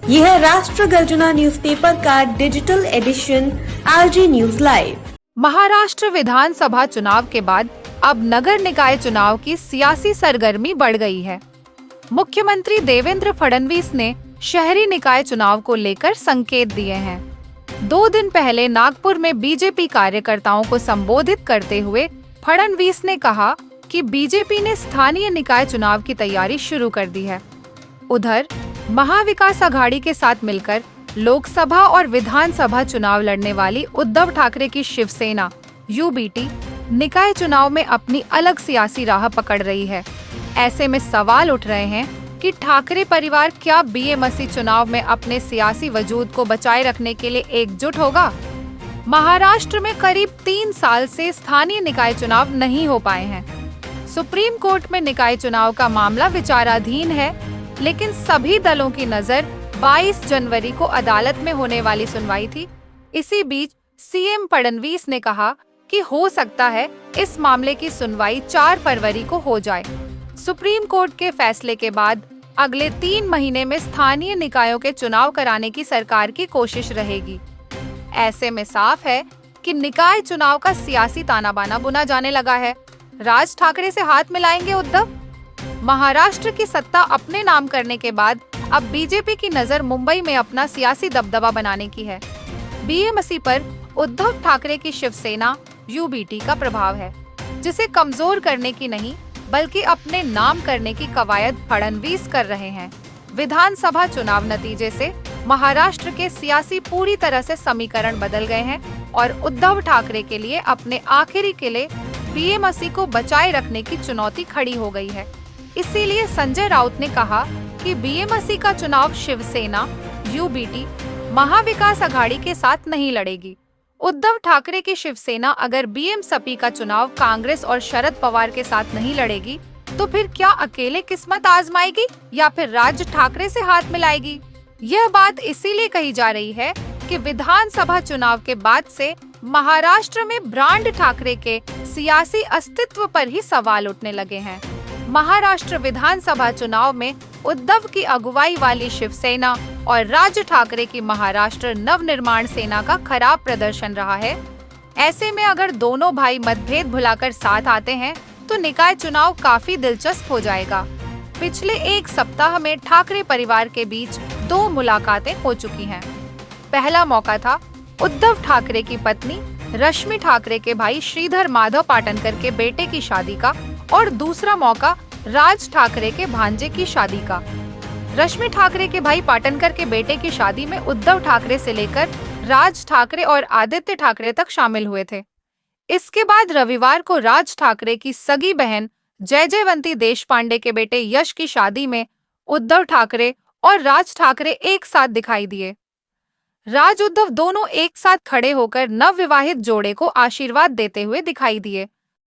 यह है राष्ट्र गर्जना न्यूज़पेपर का digital edition RG news live. Maharashtra विधानसभा चुनाव के बाद अब नगर निकाय चुनाव की सियासी सरगर्मी बढ़ गई है। मुख्यमंत्री देवेंद्र फडणवीस ने शहरी निकाय चुनाव को लेकर संकेत दिए हैं। 2 दिन पहले नागपुर में बीजेपी कार्यकर्ताओं को संबोधित करते हुए फडणवीस ने कहा कि बीजेपी ने स्थानीय निकाय चुनाव की तैयारी शुरू कर दी है। उधर महाविकास आघाड़ी के साथ मिलकर लोकसभा और विधानसभा चुनाव लड़ने वाली उद्धव ठाकरे की शिवसेना यूबीटी निकाय चुनाव में अपनी अलग सियासी राह पकड़ रही है। ऐसे में सवाल उठ रहे हैं कि ठाकरे परिवार क्या बीएमसी चुनाव में अपने सियासी वजूद को बचाए रखने के लिए एकजुट होगा। महाराष्ट्र में करीब 3 साल से स्थानीय निकाय चुनाव नहीं हो पाए हैं। सुप्रीम कोर्ट में निकाय चुनाव का मामला विचाराधीन है, लेकिन सभी दलों की नजर 22 जनवरी को अदालत में होने वाली सुनवाई थी। इसी बीच सीएम फडणवीस ने कहा कि हो सकता है इस मामले की सुनवाई 4 फरवरी को हो जाए। सुप्रीम कोर्ट के फैसले के बाद अगले 3 महीने में स्थानीय निकायों के चुनाव कराने की सरकार की कोशिश रहेगी। ऐसे में साफ है कि निकाय चुनाव का सियासी ताना बाना बुना जाने लगा है। राज ठाकरे से हाथ मिलाएंगे उद्धव। महाराष्ट्र की सत्ता अपने नाम करने के बाद अब बीजेपी की नजर मुंबई में अपना सियासी दबदबा बनाने की है। बीएमसी पर उद्धव ठाकरे की शिवसेना यूबीटी का प्रभाव है, जिसे कमजोर करने की नहीं बल्कि अपने नाम करने की कवायद फडणवीस कर रहे हैं। विधानसभा चुनाव नतीजे से महाराष्ट्र के सियासी पूरी तरह से समीकरण बदल गए हैं और उद्धव ठाकरे के लिए अपने आखिरी किले बीएमसी को बचाए रखने की चुनौती खड़ी हो गई है। इसीलिए संजय राउत ने कहा कि बीएमसी का चुनाव शिवसेना यूबीटी महाविकास आघाड़ी के साथ नहीं लड़ेगी। उद्धव ठाकरे की शिवसेना अगर बीएमसी का चुनाव कांग्रेस और शरद पवार के साथ नहीं लड़ेगी तो फिर क्या अकेले किस्मत आजमाएगी या फिर राज ठाकरे से हाथ मिलाएगी। यह बात इसीलिए कही जा रही है कि विधानसभा चुनाव के बाद से महाराष्ट्र में ब्रांड ठाकरे के सियासी अस्तित्व पर ही सवाल उठने लगे हैं। महाराष्ट्र विधानसभा चुनाव में उद्धव की अगुवाई वाली शिवसेना और राज ठाकरे की महाराष्ट्र नवनिर्माण सेना का खराब प्रदर्शन रहा है। ऐसे में अगर दोनों भाई मतभेद भुलाकर साथ आते हैं तो निकाय चुनाव काफी दिलचस्प हो जाएगा। पिछले 1 सप्ताह में ठाकरे परिवार के बीच 2 मुलाकातें हो चुकी हैं। पहला मौका था उद्धव ठाकरे की पत्नी रश्मि ठाकरे के भाई श्रीधर माधव पाटनकर के बेटे की शादी का और दूसरा मौका राज ठाकरे के भांजे की शादी का। रश्मि ठाकरे के भाई पाटनकर के बेटे की शादी में उद्धव ठाकरे से लेकर राज ठाकरे और आदित्य ठाकरे तक शामिल हुए थे। इसके बाद रविवार को राज ठाकरे की सगी बहन जयवंती देशपांडे के बेटे यश की शादी में उद्धव ठाकरे और राज ठाकरे एक साथ दिखाई दिए। राज उद्धव दोनों एक साथ खड़े होकर नवविवाहित जोड़े को आशीर्वाद देते हुए दिखाई दिए।